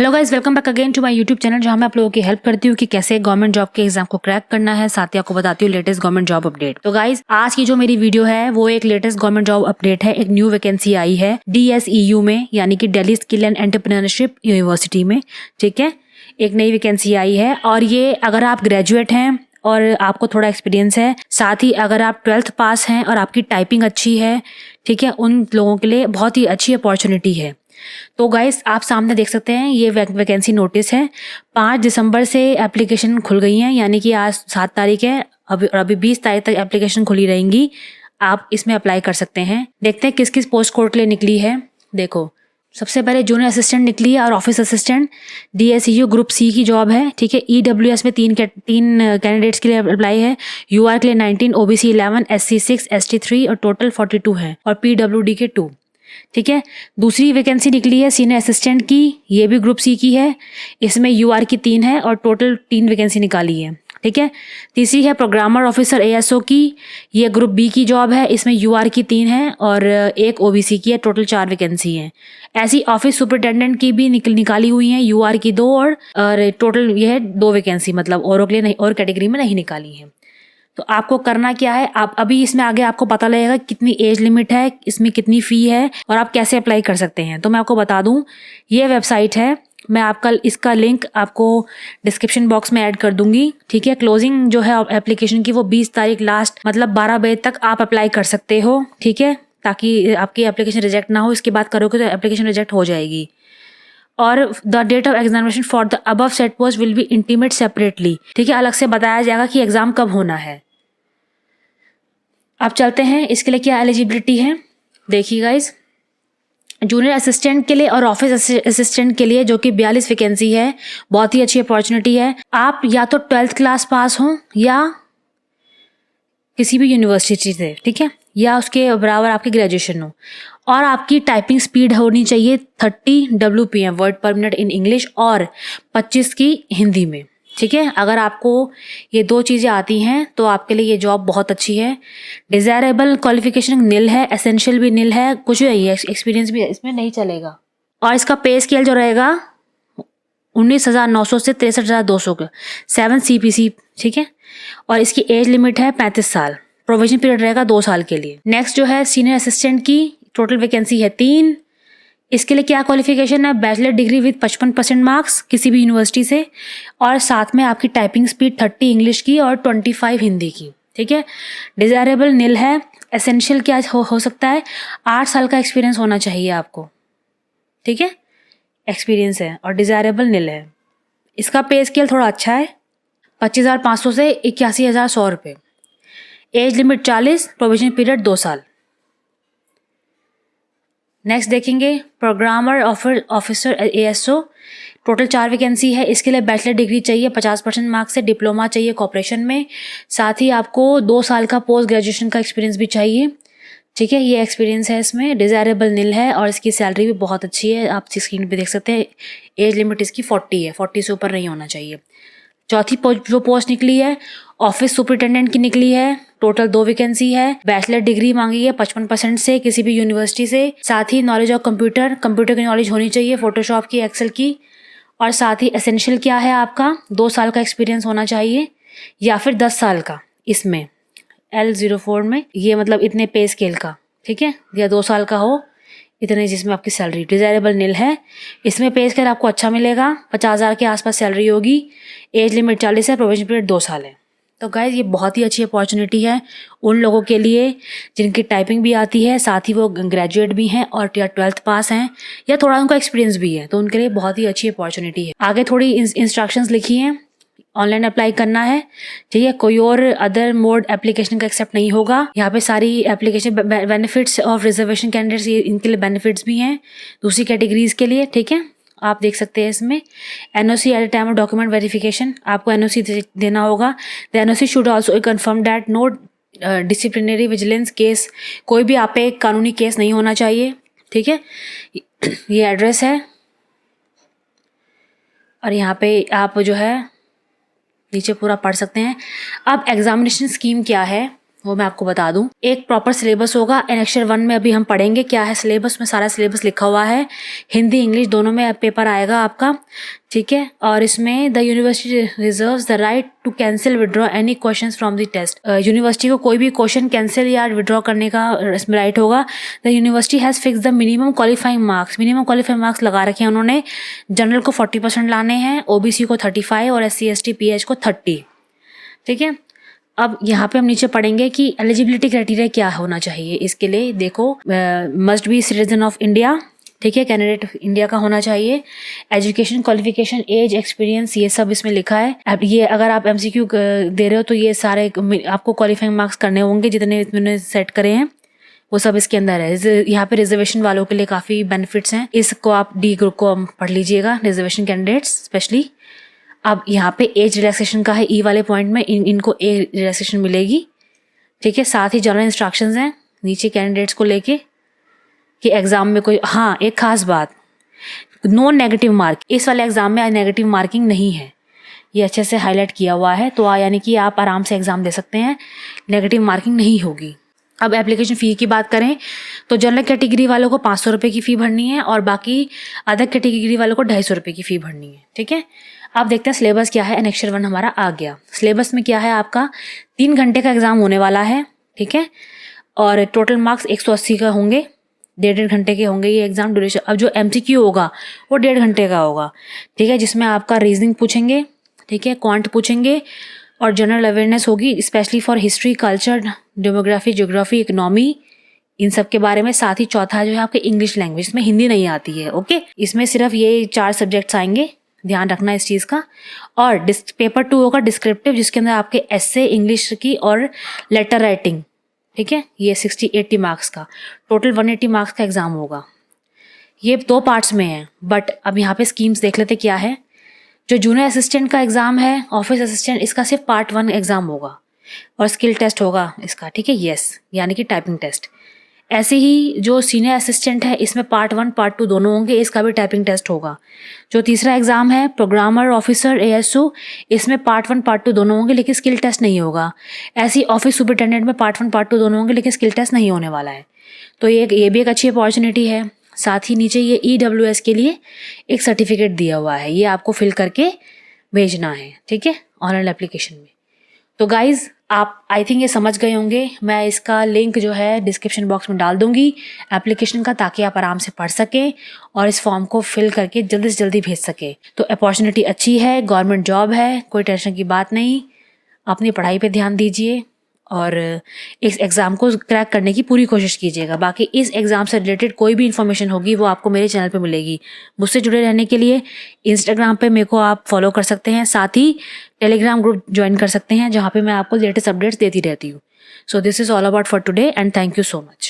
Hello guys, welcome back again to my YouTube channel, जहां मैं आप लोगों की हेल्प करती हूँ कि कैसे गवर्नमेंट जॉब के एग्जाम को क्रैक करना है। साथ ही आपको बताती हूँ लेटेस्ट गवर्नमेंट जॉब अपडेट। तो गाइस, आज की जो मेरी वीडियो है वो एक लेटेस्ट गवर्नमेंट जॉब अपडेट है। एक न्यू वैकेंसी आई है DSEU में, यानी कि Delhi skill and entrepreneurship university में। ठीक है, एक नई वैकेंसी आई है और ये अगर आप ग्रेजुएट हैं और आपको थोड़ा एक्सपीरियंस है, साथ ही अगर आप 12th पास हैं और आपकी टाइपिंग अच्छी है, ठीक है, उन लोगों के लिए बहुत ही अच्छी अपॉर्चुनिटी है। तो गाइस, आप सामने देख सकते हैं ये वैकेंसी नोटिस है। 5 दिसंबर से एप्लीकेशन खुल गई हैं, यानी कि आज 7 तारीख है, अभी 20 तारीख तक एप्लीकेशन खुली रहेंगी। आप इसमें अप्लाई कर सकते हैं। देखते हैं किस किस पोस्ट कोड के लिए निकली है। देखो, सबसे पहले जूनियर असिस्टेंट निकली है और office assistant DSEU group C की जॉब है। ठीक है, EWS में तीन कैंडिडेट्स के लिए अप्लाई है। UR के लिए 19, OBC 11, SC 6, ST 3 और टोटल 42 है और PWD के 2। ठीक है, दूसरी वैकेंसी निकली है सीनियर असिस्टेंट की, ये भी ग्रुप C की है। इसमें UR की 3 है और टोटल 3 वैकेंसी निकाली है। ठीक है, तीसरी है प्रोग्रामर ऑफिसर ASO की, ये ग्रुप B की जॉब है। इसमें UR की 3 है और एक OBC की है, टोटल 4 वैकेंसी है। ऐसी ऑफिस सुपरिटेंडेंट की भी निकाली हुई है, UR की 2 और टोटल ये है 2 वैकेंसी, मतलब औरों के लिए नहीं, और कैटेगरी में नहीं निकाली है। तो आपको करना क्या है, आप अभी इसमें आगे आपको पता लगेगा कितनी एज लिमिट है, इसमें कितनी फ़ी है और आप कैसे अप्लाई कर सकते हैं। तो मैं आपको बता दूं, ये वेबसाइट है, मैं आपका इसका लिंक आपको डिस्क्रिप्शन बॉक्स में ऐड कर दूंगी। ठीक है, क्लोजिंग जो है एप्लीकेशन की वो 20 तारीख लास्ट, मतलब 12 बजे तक आप अप्लाई कर सकते हो। ठीक है, ताकि आपकी एप्लीकेशन रिजेक्ट ना हो। इसके बाद करोगे तो एप्लीकेशन रिजेक्ट हो जाएगी। और the date of examination for the above set post will be intimate separately. ठीक है, अलग से बताया जाएगा कि एग्जाम कब होना है। अब चलते हैं इसके लिए क्या एलिजिबिलिटी है। देखिए गाइज, जूनियर असिस्टेंट के लिए और ऑफिस असिस्टेंट के लिए जो कि 42 वैकेंसी है, बहुत ही अच्छी अपॉर्चुनिटी है। आप या तो 12th क्लास पास हो या किसी भी यूनिवर्सिटी से, ठीक है, या उसके बराबर आपकी ग्रेजुएशन हो, और आपकी टाइपिंग स्पीड होनी चाहिए 30 WPM वर्ड पर मिनट इन इंग्लिश और 25 की हिंदी में। ठीक है, अगर आपको ये 2 चीज़ें आती हैं तो आपके लिए ये जॉब बहुत अच्छी है। डिज़ायरेबल क्वालिफिकेशन निल है, एसेंशियल भी निल है, कुछ नहीं है, एक्सपीरियंस भी इसमें नहीं चलेगा। और इसका पे स्केल जो रहेगा 19,900 से 63,200 का, 7 CPC। ठीक है, और इसकी एज लिमिट है 35 साल। प्रोविजन पीरियड रहेगा 2 साल के लिए। नेक्स्ट जो है सीनियर असिस्टेंट की, टोटल वैकेंसी है 3। इसके लिए क्या क्वालिफिकेशन है, बैचलर डिग्री विद 55% मार्क्स किसी भी यूनिवर्सिटी से, और साथ में आपकी टाइपिंग स्पीड 30 इंग्लिश की और 25 हिंदी की। ठीक है, डिजायरेबल निल है। एसेंशियल क्या हो सकता है, 8 साल का एक्सपीरियंस होना चाहिए आपको। ठीक है, एक्सपीरियंस है और डिजायरेबल निल है। इसका पे स्केल थोड़ा अच्छा है, 25,500 से 81,100 रुपये। एज लिमिट 40, प्रोविजन पीरियड 2 साल। नेक्स्ट देखेंगे programmer officer ASO, total 4 vacancy है। इसके लिए बैचलर डिग्री चाहिए 50% मार्क्स से, डिप्लोमा चाहिए कॉपरेशन में, साथ ही आपको 2 साल का पोस्ट ग्रेजुएशन का एक्सपीरियंस भी चाहिए। ठीक है, ये एक्सपीरियंस है इसमें। डिजायरेबल निल है और इसकी सैलरी भी बहुत अच्छी है, आप स्क्रीन पे देख सकते हैं। एज लिमिट इसकी 40 है, 40 से ऊपर नहीं होना चाहिए। चौथी जो पोस्ट निकली है ऑफिस सुपरिटेंडेंट की निकली है, टोटल 2 वैकेंसी है। बैचलर डिग्री मांगी है 55% से किसी भी यूनिवर्सिटी से, साथ ही नॉलेज ऑफ कंप्यूटर की नॉलेज होनी चाहिए, फोटोशॉप की, एक्सेल की, और साथ ही एसेंशियल क्या है आपका 2 साल का एक्सपीरियंस होना चाहिए या फिर 10 साल का इसमें L04 में, ये मतलब इतने पे स्केल का। ठीक है, या 2 साल का हो इतने जिसमें आपकी सैलरी। डिजायरेबल निल है, इसमें पे स्केल आपको अच्छा मिलेगा, 50,000 के आसपास सैलरी होगी। एज लिमिट 40 है, प्रोविजन पीरियड 2 साल है। तो गाइज, ये बहुत ही अच्छी अपॉर्चुनिटी है उन लोगों के लिए जिनकी टाइपिंग भी आती है, साथ ही वो ग्रेजुएट भी हैं और या 12th पास हैं या थोड़ा उनका एक्सपीरियंस भी है, तो उनके लिए बहुत ही अच्छी अपॉर्चुनिटी है। आगे थोड़ी इंस्ट्रक्शंस लिखी हैं, ऑनलाइन अप्लाई करना है। ठीक है, कोई और अदर मोड एप्लीकेशन का एक्सेप्ट नहीं होगा। यहाँ पे सारी application benefits of reservation candidates, ये इनके लिए बेनिफिट्स भी हैं दूसरी कैटेगरीज के लिए। ठीक है, आप देख सकते हैं इसमें NOC at the time of document verification, आपको NOC देना होगा। The NOC should also confirm that no disciplinary vigilance case, कोई भी आप पे एक कानूनी केस नहीं होना चाहिए। ठीक है, ये एड्रेस है और यहाँ पे आप जो है नीचे पूरा पढ़ सकते हैं। अब एग्जामिनेशन स्कीम क्या है वो मैं आपको बता दूं। एक प्रॉपर सिलेबस होगा। एनेक्चर 1 में अभी हम पढ़ेंगे क्या है सिलेबस में, सारा सिलेबस लिखा हुआ है, हिंदी इंग्लिश दोनों में पेपर आएगा आपका, ठीक है। और इसमें the university reserves the right to cancel withdraw any questions from the test. University को कोई भी क्वेश्चन कैंसिल या विड्रॉ करने का इसमें राइट होगा। The university has fix the minimum qualifying marks. Minimum qualifying marks लगा रखे हैं उन्होंने। जनरल को 40% लाने हैं, ओबीसी को 35 और SC ST PH को 30, ठीक है। अब यहाँ पे हम नीचे पढ़ेंगे कि एलिजिबिलिटी क्राइटेरिया क्या होना चाहिए। इसके लिए देखो, must be citizen of India, ठीक है, कैंडिडेट इंडिया का होना चाहिए। एजुकेशन क्वालिफिकेशन एज एक्सपीरियंस ये सब इसमें लिखा है। अब ये अगर आप MCQ दे रहे हो तो ये सारे आपको क्वालिफाइंग मार्क्स करने होंगे जितने इन्होंने सेट करे हैं, वो सब इसके अंदर है। यहाँ पे रिजर्वेशन वालों के लिए काफ़ी बेनिफिट्स हैं, इसको आप D ग्रुप को पढ़ लीजिएगा, रिजर्वेशन कैंडिडेट्स स्पेशली। अब यहाँ पे एज रिलैक्सेशन का है, E वाले पॉइंट में इनको एज रिलैक्सेशन मिलेगी, ठीक है। साथ ही जनरल इंस्ट्रक्शंस हैं नीचे कैंडिडेट्स को लेके कि एग्जाम में कोई, हाँ एक खास बात, नो नेगेटिव मार्क। इस वाले एग्जाम में नेगेटिव मार्किंग नहीं है, ये अच्छे से हाईलाइट किया हुआ है, तो यानी कि आप आराम से एग्जाम दे सकते हैं, नेगेटिव मार्किंग नहीं होगी। अब एप्लीकेशन फ़ी की बात करें तो जनरल कैटेगरी वालों को 500 रुपये की फ़ी भरनी है और बाकी अदर कैटेगरी वालों को 250 रुपये की फ़ी भरनी है, ठीक है। अब देखते हैं सिलेबस क्या है। एनेक्चर 1 हमारा आ गया। सिलेबस में क्या है, आपका 3 घंटे का एग्जाम होने वाला है, ठीक है, और टोटल मार्क्स 180 का होंगे, 1.5 घंटे के होंगे ये एग्जाम ड्यूरेशन। अब जो MCQ होगा वो 1.5 घंटे का होगा, ठीक है, जिसमें आपका रीजनिंग पूछेंगे, ठीक है, क्वांट पूछेंगे और जनरल अवेयरनेस होगी, specially for history, culture, demography, geography, economy, इन सब के बारे में। साथ ही चौथा जो है आपके इंग्लिश लैंग्वेज, इसमें हिंदी नहीं आती है, ओके। इसमें सिर्फ ये 4 सब्जेक्ट्स आएंगे, ध्यान रखना इस चीज़ का। और पेपर 2 होगा डिस्क्रिप्टिव, जिसके अंदर आपके एस्से इंग्लिश की और लेटर राइटिंग, ठीक है, ये 60-80 मार्क्स का, टोटल 180 मार्क्स का एग्जाम होगा। ये 2 पार्ट्स में है, बट अब यहाँ पे स्कीम्स देख लेते क्या है। जो जूनियर असिस्टेंट का एग्जाम है, ऑफिस असिस्टेंट, इसका सिर्फ पार्ट 1 एग्जाम होगा और स्किल टेस्ट होगा इसका, ठीक है, यस, यानी कि टाइपिंग टेस्ट। ऐसे ही जो सीनियर असिस्टेंट है, इसमें पार्ट 1 पार्ट 2 दोनों होंगे, इसका भी टाइपिंग टेस्ट होगा। जो तीसरा एग्जाम है प्रोग्रामर ऑफिसर ASO, इसमें पार्ट 1 पार्ट 2 दोनों होंगे, लेकिन स्किल टेस्ट नहीं होगा। ऐसी ऑफिस सुपरिटेंडेंट में पार्ट 1 पार्ट 2 दोनों होंगे, लेकिन स्किल टेस्ट नहीं होने वाला है। तो ये भी एक अच्छी अपॉर्चुनिटी है। साथ ही नीचे ये EWS के लिए एक सर्टिफिकेट दिया हुआ है, ये आपको फिल करके भेजना है, ठीक है, ऑनलाइन एप्लीकेशन में। तो गाइज आप आई थिंक ये समझ गए होंगे। मैं इसका लिंक जो है डिस्क्रिप्शन बॉक्स में डाल दूंगी एप्लीकेशन का, ताकि आप आराम से पढ़ सकें और इस फॉर्म को फिल करके जल्दी से जल्दी भेज सके। तो अपॉर्चुनिटी अच्छी है, गवर्नमेंट जॉब है, कोई टेंशन की बात नहीं। अपनी पढ़ाई पे ध्यान दीजिए और इस एग्ज़ाम को क्रैक करने की पूरी कोशिश कीजिएगा। बाकी इस एग्ज़ाम से रिलेटेड कोई भी इन्फॉर्मेशन होगी वो आपको मेरे चैनल पे मिलेगी। मुझसे जुड़े रहने के लिए इंस्टाग्राम पे मेरे को आप फॉलो कर सकते हैं, साथ ही टेलीग्राम ग्रुप ज्वाइन कर सकते हैं, जहाँ पे मैं आपको लेटेस्ट अपडेट्स देती रहती हूँ। So this is all about for today and thank you so much.